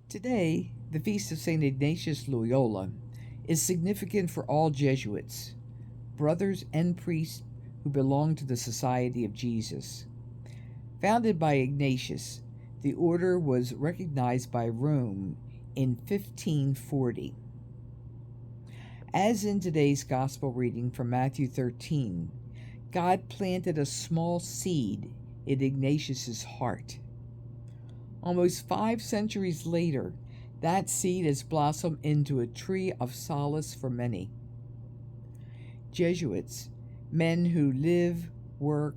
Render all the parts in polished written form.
Today, the feast of St. Ignatius Loyola is significant for all Jesuits, brothers and priests who belong to the Society of Jesus. Founded by Ignatius, the order was recognized by Rome in 1540. As in today's Gospel reading from Matthew 13, God planted a small seed in Ignatius's heart. Almost 5 centuries later, that seed has blossomed into a tree of solace for many. Jesuits, men who live, work,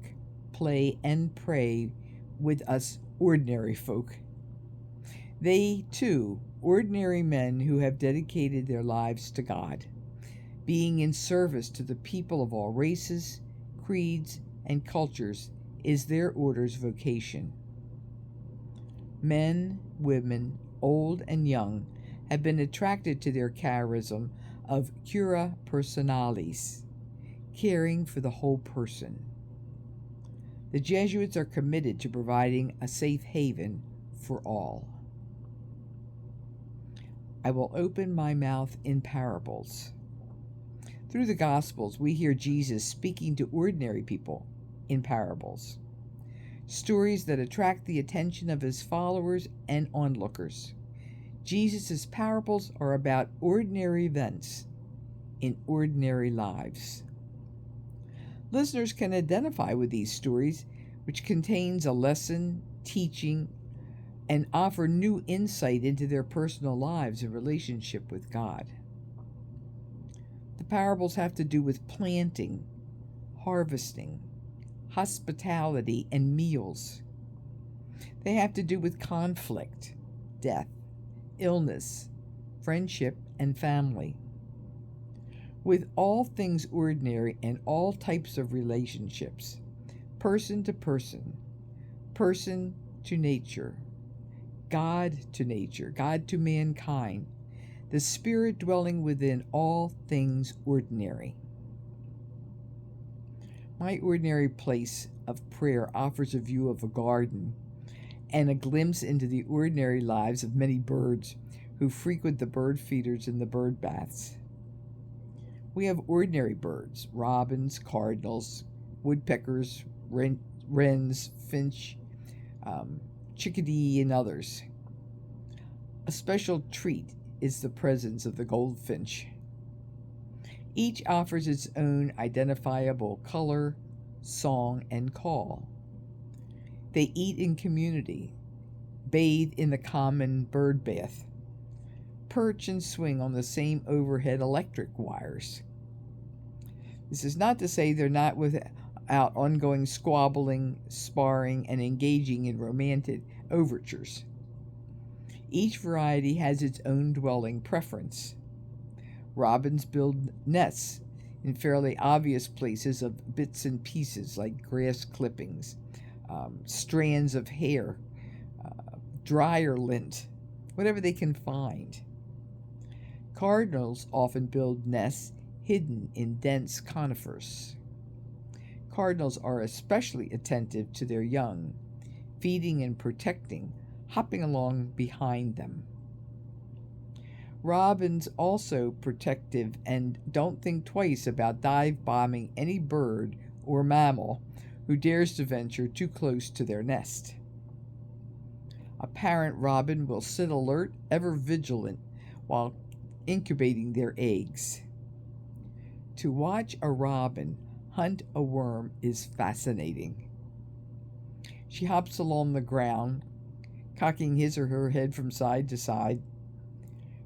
play, and pray with us ordinary folk. They, too, ordinary men who have dedicated their lives to God, being in service to the people of all races, creeds, and cultures, is their order's vocation. Men, women, old and young, have been attracted to their charism of cura personalis, caring for the whole person. The Jesuits are committed to providing a safe haven for all. I will open my mouth in parables. Through the Gospels, we hear Jesus speaking to ordinary people in parables, stories that attract the attention of his followers and onlookers. Jesus' parables are about ordinary events in ordinary lives. Listeners can identify with these stories, which contains a lesson, teaching, and offer new insight into their personal lives and relationship with God. The parables have to do with planting, harvesting, hospitality, and meals. They have to do with conflict, death, illness, friendship, and family. With all things ordinary and all types of relationships, person to person, person to nature, God to mankind, the Spirit dwelling within all things ordinary. My ordinary place of prayer offers a view of a garden and a glimpse into the ordinary lives of many birds who frequent the bird feeders and the bird baths. We have ordinary birds: robins, cardinals, woodpeckers, wrens, finch, chickadee, and others. A special treat is the presence of the goldfinch. Each offers its own identifiable color, song, and call. They eat in community, bathe in the common bird bath, perch and swing on the same overhead electric wires. This is not to say they're not without ongoing squabbling, sparring, and engaging in romantic overtures. Each variety has its own dwelling preference. Robins build nests in fairly obvious places of bits and pieces like grass clippings, strands of hair, dryer lint, whatever they can find. Cardinals often build nests hidden in dense conifers. Cardinals are especially attentive to their young, feeding and protecting, hopping along behind them. Robins also protective and don't think twice about dive bombing any bird or mammal who dares to venture too close to their nest. A parent robin will sit alert, ever vigilant, while incubating their eggs. To watch a robin hunt a worm is fascinating. She hops along the ground, cocking his or her head from side to side,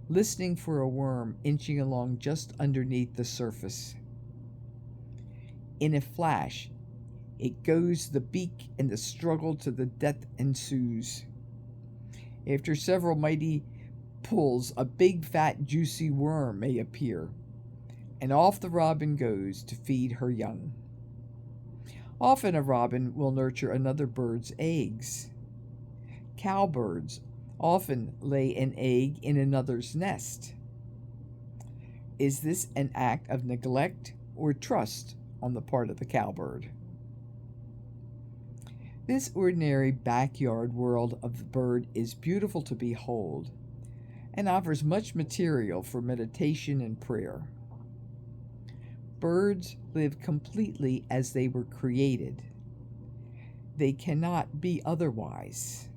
listening for a worm inching along just underneath the surface. In a flash, it goes the beak, and the struggle to the death ensues. After several mighty pulls, a big, fat, juicy worm may appear, and off the robin goes to feed her young. Often a robin will nurture another bird's eggs. Cowbirds often lay an egg in another's nest. Is this an act of neglect or trust on the part of the cowbird? This ordinary backyard world of the bird is beautiful to behold. and offers much material for meditation and prayer. Birds live completely as they were created. They cannot be otherwise.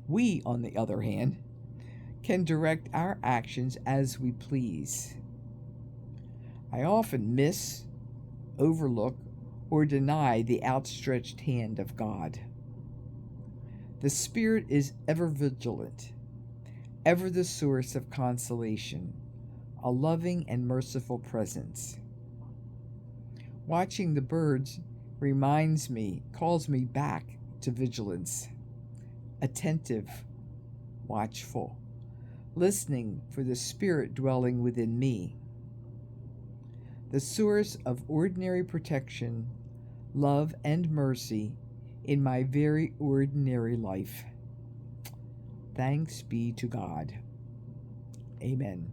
We, on the other hand, can direct our actions as we please. I often miss, overlook, or deny the outstretched hand of God. The Spirit is ever vigilant, ever the source of consolation, a loving and merciful presence. Watching the birds calls me back to vigilance, attentive, watchful, listening for the Spirit dwelling within me. The source of ordinary protection, love, and mercy in my very ordinary life. Thanks be to God. Amen.